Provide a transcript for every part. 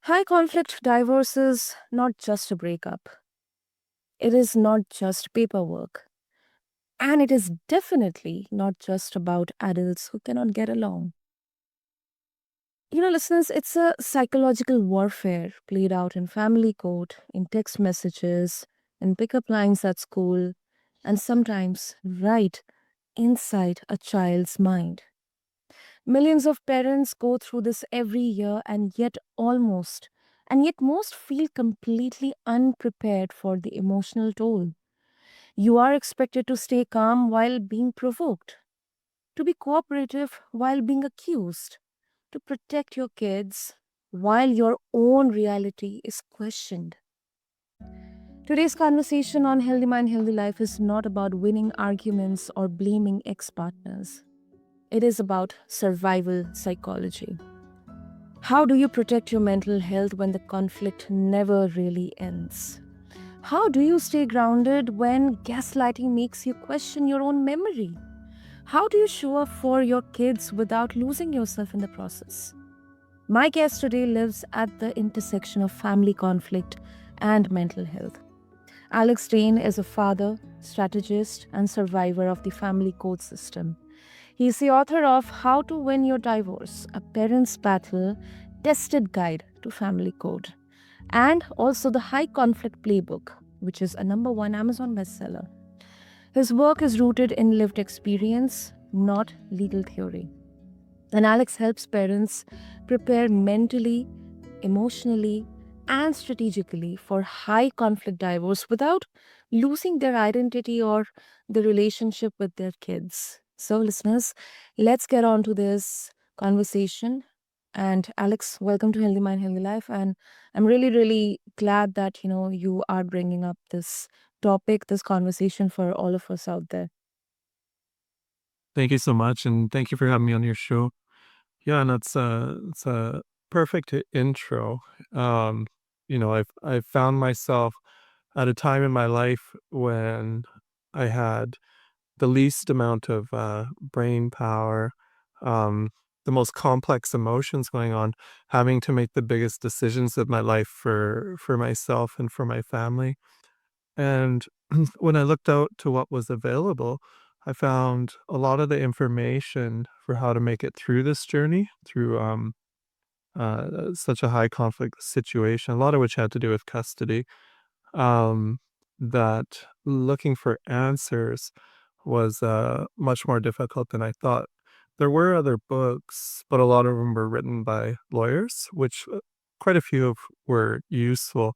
High conflict divorce is not just a breakup, it is not just paperwork, and it is definitely not just about adults who cannot get along. Listeners, it's a psychological warfare played out in family court, in text messages, in pickup lines at school, and sometimes right inside a child's mind. Millions of parents go through this every year, and yet most feel completely unprepared for the emotional toll. You are expected to stay calm while being provoked, to be cooperative while being accused, to protect your kids while your own reality is questioned. Today's conversation on Healthy Mind, Healthy Life is not about winning arguments or blaming ex partners. It is about survival psychology. How do you protect your mental health when the conflict never really ends? How do you stay grounded when gaslighting makes you question your own memory? How do you show up for your kids without losing yourself in the process? My guest today lives at the intersection of family conflict and mental health. Alex Dane is a father, strategist, and survivor of the family court system. He is the author of How to Win Your Divorce, a parent's battle tested guide to family code, and also the High Conflict Playbook, which is a number one Amazon bestseller. His work is rooted in lived experience, not legal theory. And Alex helps parents prepare mentally, emotionally, and strategically for high conflict divorce without losing their identity or the relationship with their kids. So, listeners, let's get on to this conversation. And Alex, welcome to Healthy Mind, Healthy Life. And I'm really, really glad that you are bringing up this topic, this conversation for all of us out there. Thank you so much, and thank you for having me on your show. Yeah, and it's a perfect intro. Um, I've found myself at a time in my life when I had the least amount of brain power, um, the most complex emotions going on, having to make the biggest decisions of my life for myself and for my family. And when I looked out to what was available, I found a lot of the information for how to make it through this journey, through such a high conflict situation, a lot of which had to do with custody. Um, that looking for answers was much more difficult than I thought. There were other books, but a lot of them were written by lawyers, which quite a few of were useful,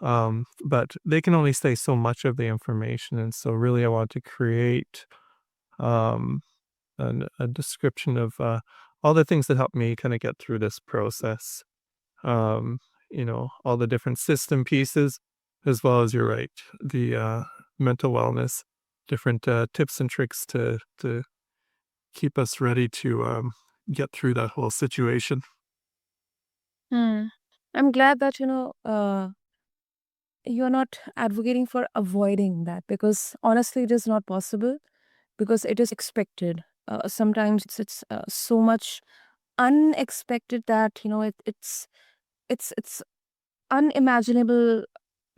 but they can only say so much of the information, and so really I want to create, um, a description of, all the things that helped me kinda get through this process. Um, all the different system pieces, as well as, you're right, the, mental wellness, different, tips and tricks to keep us ready to, get through that whole situation. Hmm. I'm glad that you're not advocating for avoiding that, because honestly it is not possible, because it is expected. Sometimes it's so much unexpected that it's unimaginable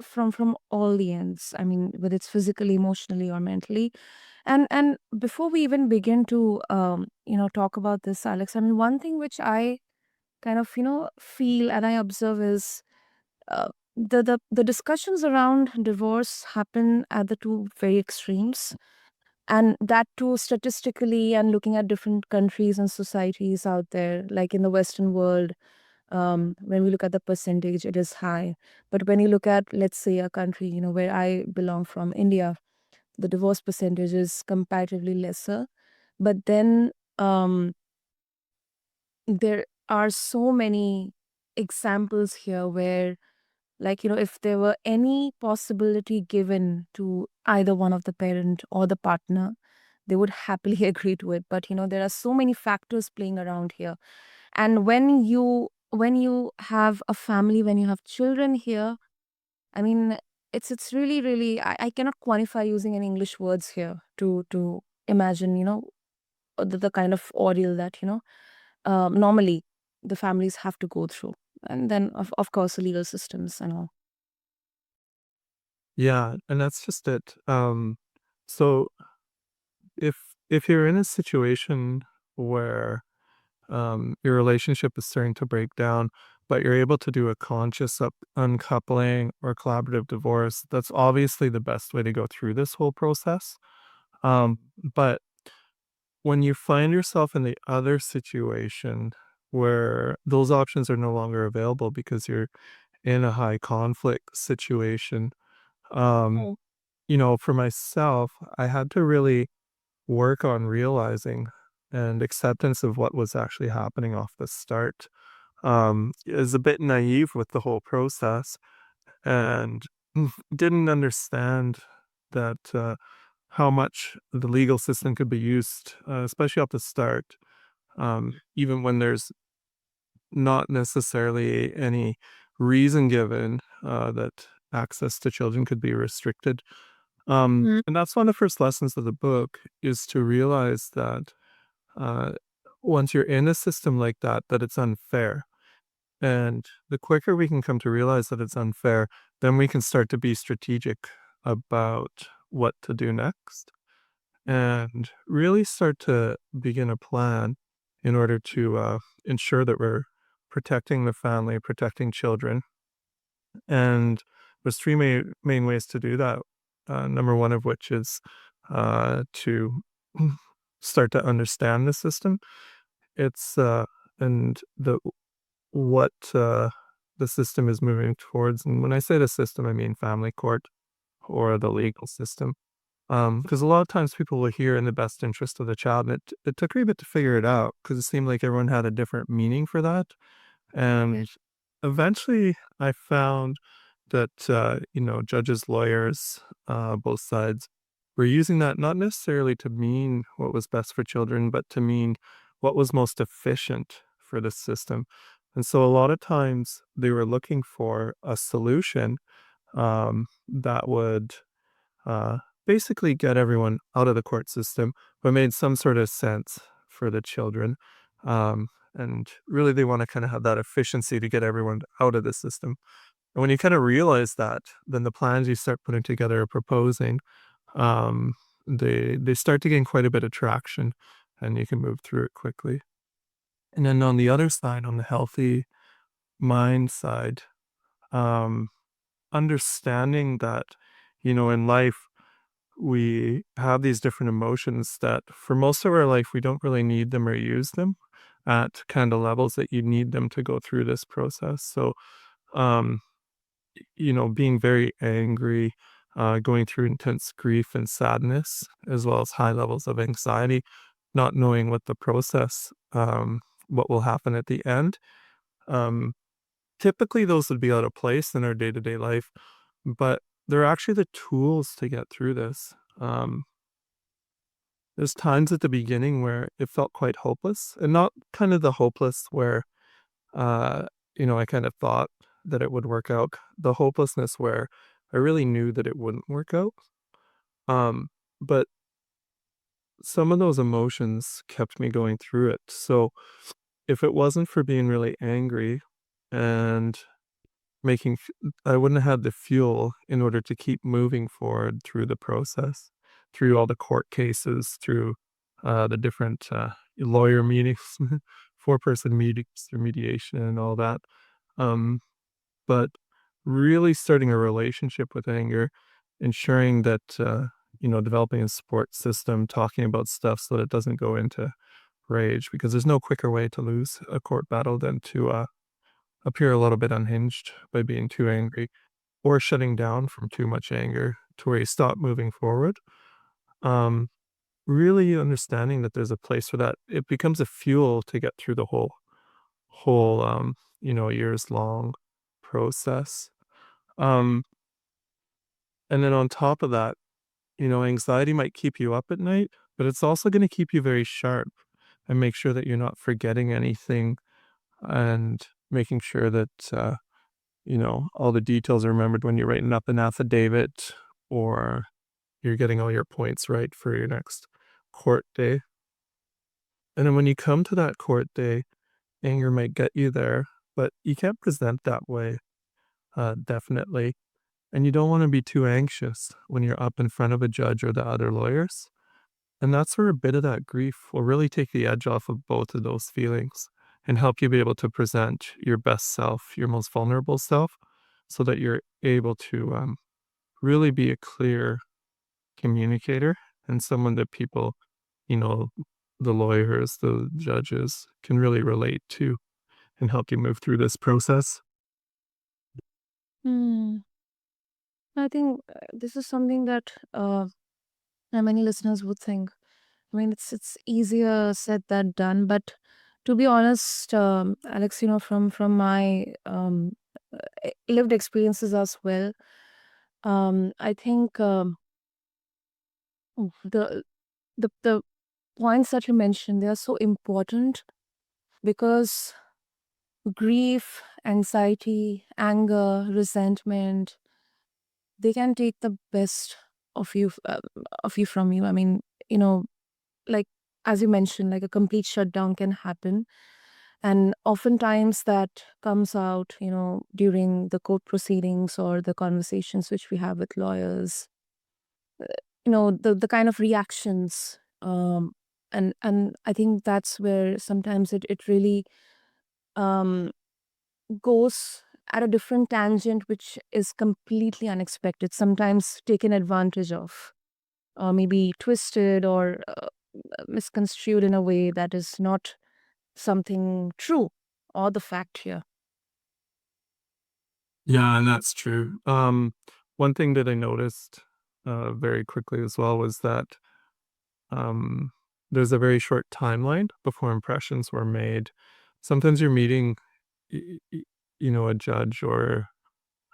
from all the ends. I mean, whether it's physically, emotionally, or mentally. And before we even begin to talk about this, Alex, I mean, one thing which I kind of feel and I observe is the discussions around divorce happen at the two very extremes, and that too statistically, and looking at different countries and societies out there, like in the Western world. When we look at the percentage, it is high, but when you look at, let's say, a country where I belong from, India, the divorce percentage is comparatively lesser. But then there are so many examples here where, like, if there were any possibility given to either one of the parent or the partner, they would happily agree to it. But there are so many factors playing around here. And when you have a family, when you have children here, I mean, it's really, really, I cannot quantify using any English words here to imagine the kind of ordeal that normally the families have to go through. And then, of course, the legal systems and all. Yeah, and that's just it. So if if you're in a situation where your relationship is starting to break down, but you're able to do a conscious uncoupling or collaborative divorce, that's obviously the best way to go through this whole process. But when you find yourself in the other situation where those options are no longer available because you're in a high conflict situation, um, Mm. for myself, I had to really work on realizing and acceptance of what was actually happening off the start. Is a bit naive with the whole process and didn't understand that how much the legal system could be used, especially off the start, even when there's not necessarily any reason given that access to children could be restricted. Mm. And that's one of the first lessons of the book is to realize that uh, once you're in a system like that, that it's unfair. And the quicker we can come to realize that it's unfair, then we can start to be strategic about what to do next and really start to begin a plan in order to ensure that we're protecting the family, protecting children. And there's three main ways to do that. Number one of which is to start to understand the system. It's and what the system is moving towards. And when I say the system, I mean family court or the legal system. Because a lot of times people will hear in the best interest of the child, and it took me a bit to figure it out because it seemed like everyone had a different meaning for that. Okay. And eventually I found that, judges, lawyers, both sides were using that not necessarily to mean what was best for children, but to mean what was most efficient for the system. And so a lot of times they were looking for a solution that would uh, basically get everyone out of the court system, but made some sort of sense for the children. Um, and really, they want to kind of have that efficiency to get everyone out of the system. And when you kind of realize that, then the plans you start putting together or proposing, um, they start to gain quite a bit of traction, and you can move through it quickly. And then on the other side, on the healthy mind side, um, understanding that, in life we have these different emotions that for most of our life we don't really need them or use them at kind of levels that you need them to go through this process. So, um, being very angry, going through intense grief and sadness, as well as high levels of anxiety, not knowing what the process, what will happen at the end. Um, Typically, those would be out of place in our day to day life, but they're actually the tools to get through this. There's times at the beginning where it felt quite hopeless, and not kind of the hopeless where, uh, I kind of thought that it would work out. The hopelessness where I really knew that it wouldn't work out. Um, but some of those emotions kept me going through it. So if it wasn't for being really angry and I wouldn't have had the fuel in order to keep moving forward through the process, through all the court cases, through the different lawyer meetings, four-person meetings through mediation and all that. Um, but really starting a relationship with anger, ensuring that, developing a support system, talking about stuff so that it doesn't go into rage, because there's no quicker way to lose a court battle than to appear a little bit unhinged by being too angry or shutting down from too much anger to where you stop moving forward. Um, Really understanding that there's a place for that. It becomes a fuel to get through the whole years long process. Um, and then on top of that, anxiety might keep you up at night, but it's also going to keep you very sharp and make sure that you're not forgetting anything and making sure that all the details are remembered when you're writing up an affidavit or you're getting all your points right for your next court day. And then when you come to that court day, anger might get you there. but you can't present that way, definitely. And you don't want to be too anxious when you're up in front of a judge or the other lawyers. And that's where a bit of that grief will really take the edge off of both of those feelings and help you be able to present your best self, your most vulnerable self, so that you're able to really be a clear communicator and someone that people, you know, the lawyers, the judges can really relate to and help you move through this process. Hmm. I think this is something that many listeners would think. I mean, it's easier said than done. But to be honest, Alex, from my lived experiences as well, I think the the points that you mentioned, they are so important because grief, anxiety, anger, resentment, they can take the best of you from you. I mean, you know, like as you mentioned, like a complete shutdown can happen, and oftentimes that comes out, during the court proceedings or the conversations which we have with lawyers. The kind of reactions, and I think that's where sometimes it really um goes at a different tangent, which is completely unexpected, sometimes taken advantage of, or maybe twisted or misconstrued in a way that is not something true or the fact here. Yeah, and that's true. One thing that I noticed very quickly as well was that um, there's a very short timeline before impressions were made. Sometimes you're meeting, y- y- a judge or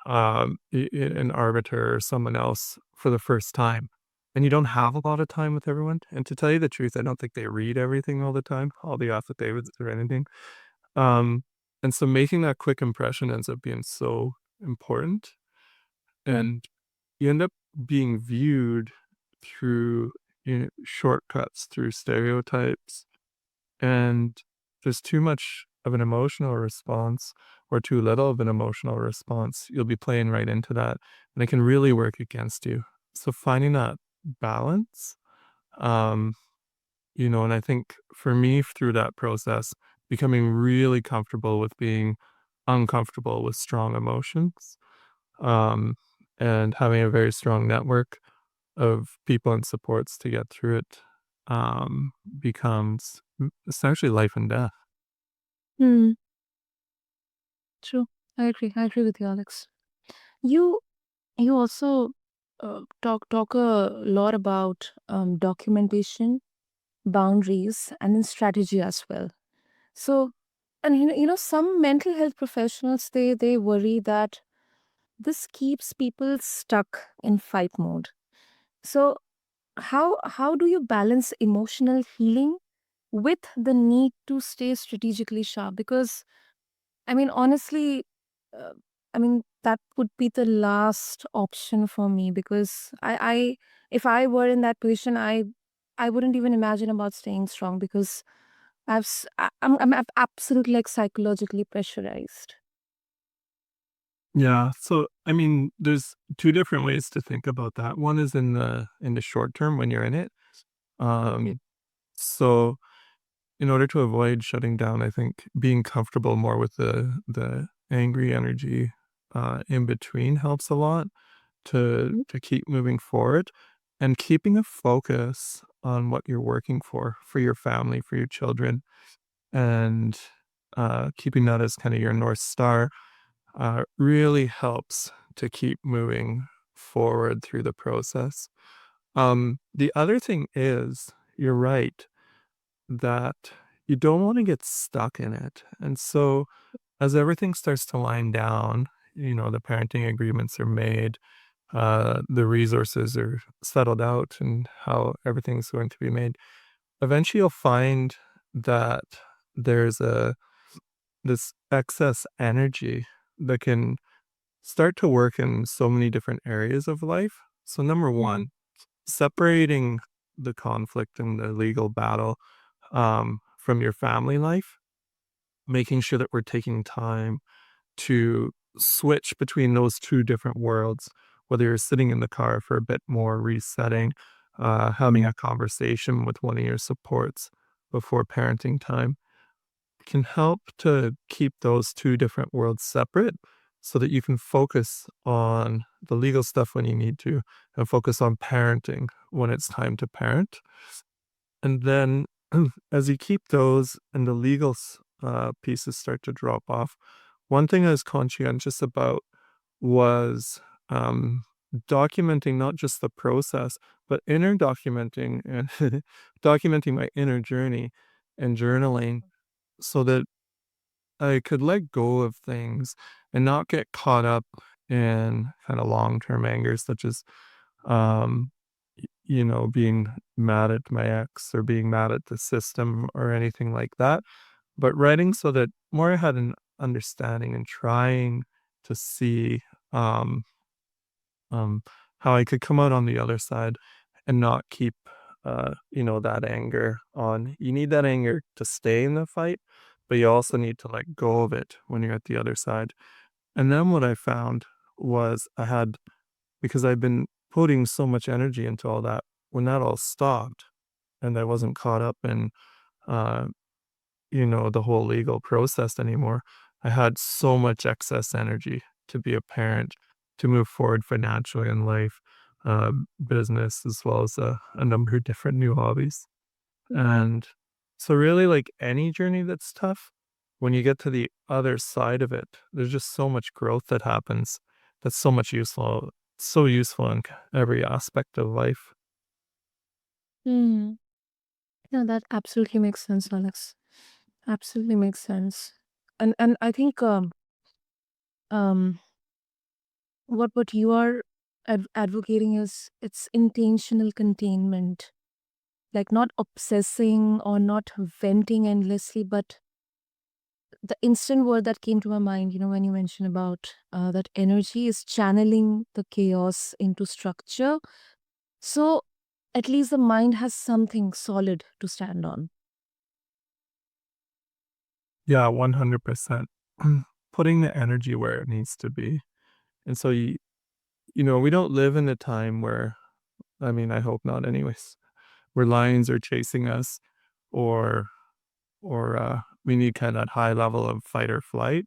an arbiter or someone else for the first time, and you don't have a lot of time with everyone. And to tell you the truth, I don't think they read everything all the time, all the affidavits or anything. Um, and so making that quick impression ends up being so important, and you end up being viewed through shortcuts, through stereotypes, and there's too much of an emotional response or too little of an emotional response, you'll be playing right into that, and it can really work against you. So finding that balance, um, and I think for me through that process, becoming really comfortable with being uncomfortable with strong emotions, um, and having a very strong network of people and supports to get through it, becomes essentially life and death. Hmm. True. I agree with you, Alex. You you also talk a lot about documentation, boundaries, and then strategy as well. So, and some mental health professionals, they worry that this keeps people stuck in fight mode. So, how do you balance emotional healing with the need to stay strategically sharp? Because I mean, honestly, uh, I mean, that would be the last option for me, because if I were in that position, I wouldn't even imagine about staying strong, because I'm absolutely like psychologically pressurized. Yeah, so, I mean, there's 2 different ways to think about that. One is in the short term when you're in it. So in order to avoid shutting down, I think being comfortable more with the angry energy, in between helps a lot to keep moving forward, and keeping a focus on what you're working for your family, for your children, and, keeping that as kinda your North Star, really helps to keep moving forward through the process. The other thing is, you're right that you don't wanna get stuck in it, and so, as everything starts to wind down, the parenting agreements are made, the resources are settled out and how everything's going to be made. Eventually, you'll find that there's this excess energy that can start to work in so many different areas of life. So number one, separating the conflict and the legal battle from your family life. making sure that we're taking time to switch between those two different worlds, whether you're sitting in the car for a bit more, resetting, having a conversation with one of your supports before parenting time can help to keep those two different worlds separate so that you can focus on the legal stuff when you need to and focus on parenting when it's time to parent. And then as you keep those and the legal pieces start to drop off, one thing I was conscientious about was um, documenting not just the process, but inner documenting and documenting my inner journey and journaling so that I could let go of things and not get caught up in kind of long-term anger, such as, um, being mad at my ex or being mad at the system or anything like that. But writing so that more I had an understanding and trying to see, um, um, how I could come out on the other side and not keep, that anger on. You need that anger to stay in the fight, but you also need to let go of it when you're at the other side. And then what I found was because I've been putting so much energy into all that, when that all stopped and I wasn't caught up in, uh, the whole legal process anymore. I had so much excess energy to be a parent, to move forward financially in life, business, as well as a number of different new hobbies. And so, really, like any journey that's tough, when you get to the other side of it, there's just so much growth that happens. That's so useful in every aspect of life. Hmm. Yeah, that absolutely makes sense, Alex. Absolutely makes sense. And I think um what you are advocating is it's intentional containment, like not obsessing or not venting endlessly, but the instant word that came to my mind, when you mentioned about that energy is channeling the chaos into structure. So at least the mind has something solid to stand on. Yeah, 100%. Putting the energy where it needs to be. And so we don't live in a time where, I mean, I hope not anyways, where lions are chasing us or we need kind of that high level of fight or flight.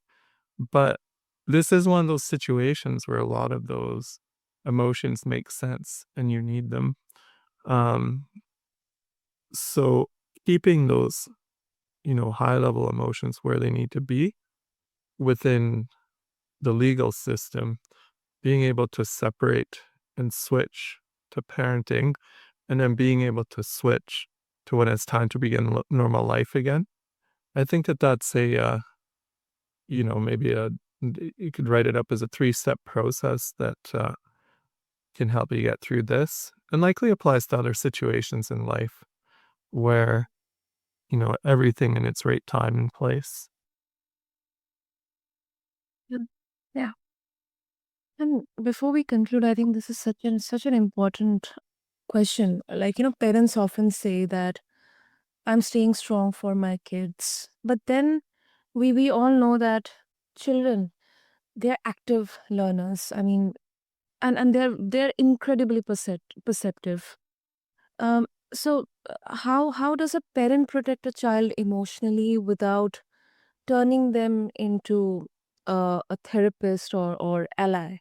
But this is one of those situations where a lot of those emotions make sense and you need them. Um, so keeping those, high level emotions where they need to be within the legal system, being able to separate and switch to parenting, and then being able to switch to when it's time to begin normal life again. I think that that's maybe you could write it up as a three-step process that can help you get through this and likely applies to other situations in life where, everything in its right time and place. Yeah. Yeah. And before we conclude, I think this is such an important question. Like, parents often say that I'm staying strong for my kids. But then we all know that children, they're active learners. I mean, and they're incredibly perceptive. So how does a parent protect a child emotionally without turning them into a therapist or ally?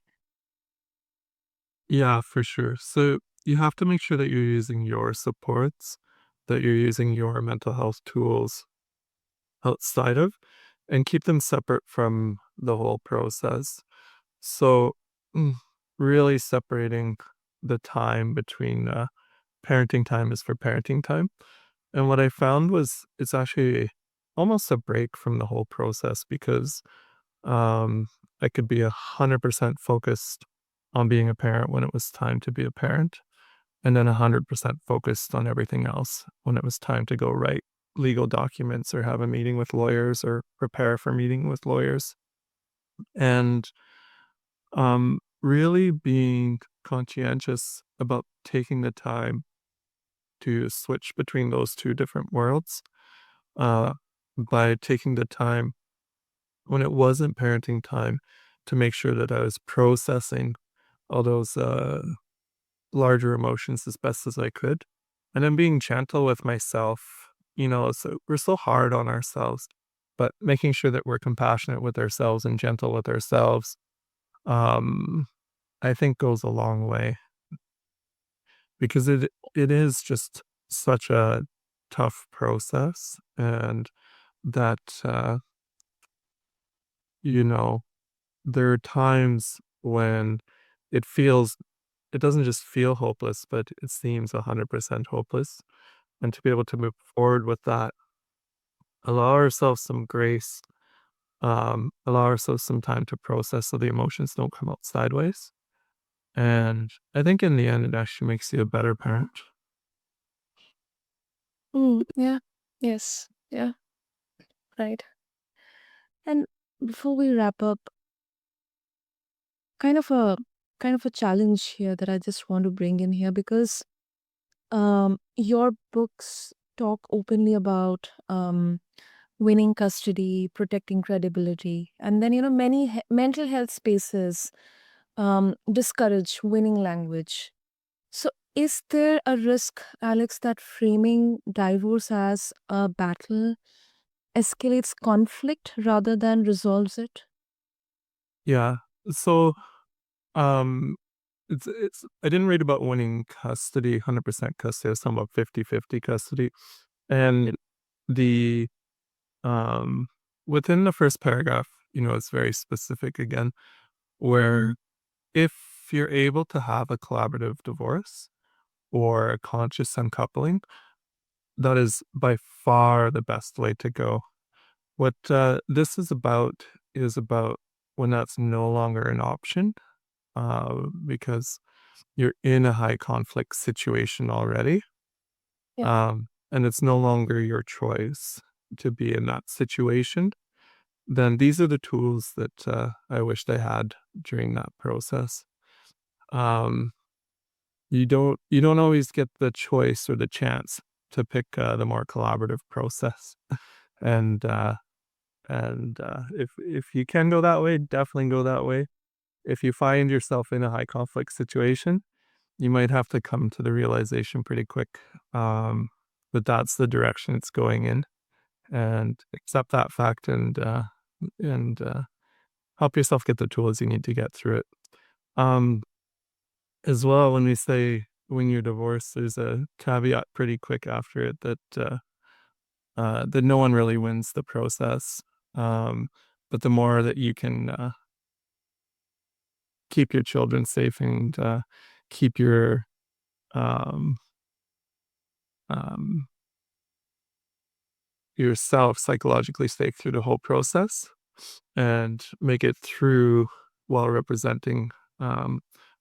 Yeah, for sure. So you have to make sure that you're using your supports, that you're using your mental health tools outside of, and keep them separate from the whole process. So, mm, really separating the time between parenting time is for parenting time. And what I found was it's actually almost a break from the whole process because um, I could be 100% focused on being a parent when it was time to be a parent, and then 100% focused on everything else when it was time to go write legal documents or have a meeting with lawyers or prepare for meeting with lawyers. And really being conscientious about taking the time to switch between those two different worlds. Uh, by taking the time when it wasn't parenting time to make sure that I was processing all those larger emotions as best as I could. And then being gentle with myself. So we're so hard on ourselves, but making sure that we're compassionate with ourselves and gentle with ourselves, um, I think goes a long way because it is just such a tough process, and that you know there are times when it feels it doesn't just feel hopeless, but it seems 100% hopeless. And to be able to move forward with that, allow ourselves some grace, allow ourselves some time to process so the emotions don't come out sideways. And I think in the end, it actually makes you a better parent. Yeah. Yes. Yeah. Right. And before we wrap up, kind of a kind of a challenge here that I just want to bring in here because your books talk openly about winning custody, protecting credibility, and then many mental health spaces discourage winning language. So, is there a risk, Alex, that framing divorce as a battle escalates conflict rather than resolves it? Yeah. So, um, I didn't read about winning custody, 100% custody. I was talking about 50-50 custody. And the, um, within the first paragraph, it's very specific again, where if you're able to have a collaborative divorce or a conscious uncoupling, that is by far the best way to go. What this is about when that's no longer an option, because you're in a high conflict situation already, Yeah. and it's no longer your choice to be in that situation. Then these are the tools that I wished I had during that process. Um, you don't always get the choice or the chance to pick the more collaborative process, and if you can go that way, definitely go that way. If you find yourself in a high conflict situation, you might have to come to the realization pretty quick, um, that that's the direction it's going in, and accept that fact, and help yourself get the tools you need to get through it. Um, as well, when we say when you're divorced, there's a caveat pretty quick after it that no one really wins the process. Um, but the more that you can keep your children safe and keep um, um, yourself psychologically safe through the whole process and make it through while representing um,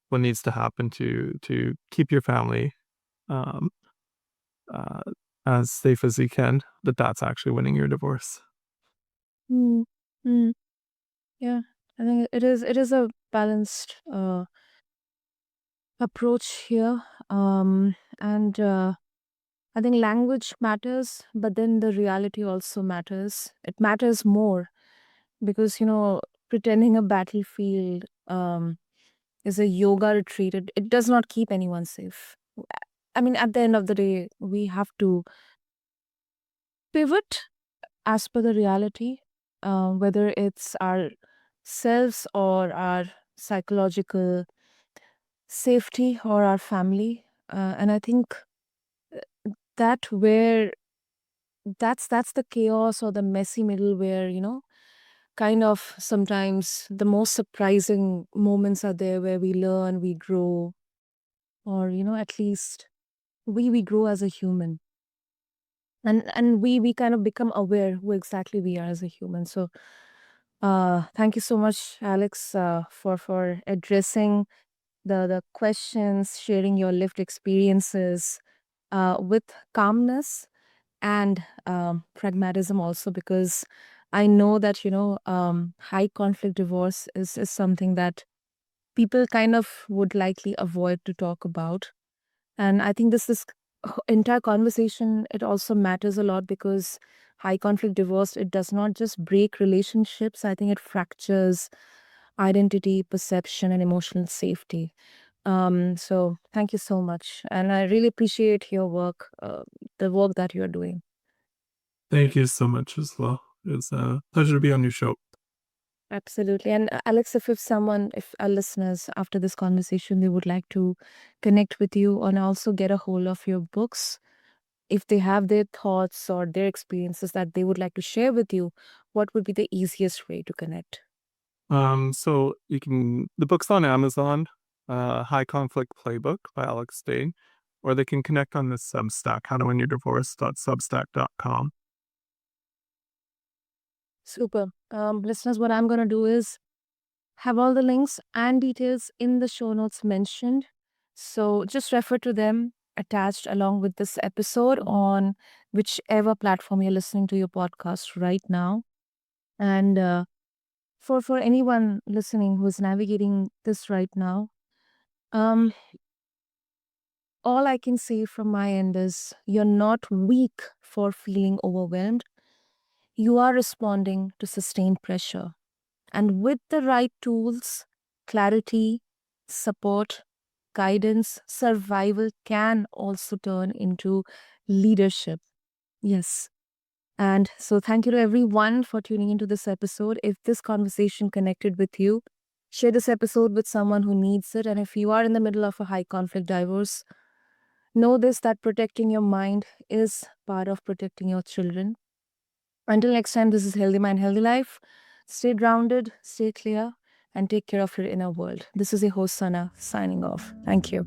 what needs to happen to keep your family um, uh, as safe as you can, that's actually winning your divorce. Mm, mm, yeah. I think it is a balanced approach here. And I think language matters, but then the reality also matters. It matters more because pretending a battlefield is a yoga retreat. It does not keep anyone safe. I mean, at the end of the day, we have to pivot as per the reality, whether it's our selves or our psychological safety or our family. And I think that where that's the chaos or the messy middle where kind of sometimes the most surprising moments are there where we learn, we grow, or at least we grow as a human, and we kind of become aware who exactly we are as a human. So thank you so much, Alex, for addressing the questions, sharing your lived experiences with calmness and pragmatism also, because I know that high conflict divorce is something that people kind of would likely avoid to talk about. And I think this entire conversation, it also matters a lot because high conflict divorce, it does not just break relationships, I think it fractures identity, perception, and emotional safety. So thank you so much. And I really appreciate your work, the work that you're doing. Thank you so much as well. It's a pleasure to be on your show. Absolutely. And Alex, if someone, if our listeners after this conversation, they would like to connect with you and also get a hold of your books, if they have their thoughts or their experiences that they would like to share with you, what would be the easiest way to connect? So you can the book's on Amazon, High Conflict Playbook by Alex Dane, or they can connect on this Substack, howtowinyourdivorce.substack.com. Super. Listeners, what I'm going to do is have all the links and details in the show notes mentioned. So just refer to them attached along with this episode on whichever platform you're listening to your podcast right now. And for anyone listening who's navigating this right now, um, all I can say from my end is you're not weak for feeling overwhelmed. You are responding to sustained pressure. And with the right tools, clarity, support, guidance, survival can also turn into leadership. Yes. And so, thank you to everyone for tuning into this episode. If this conversation connected with you, share this episode with someone who needs it. And if you are in the middle of a high conflict divorce, know this that protecting your mind is part of protecting your children. Until next time, this is Healthy Mind, Healthy Life. Stay grounded, stay clear, and take care of your inner world. This is your host, Sana, signing off. Thank you.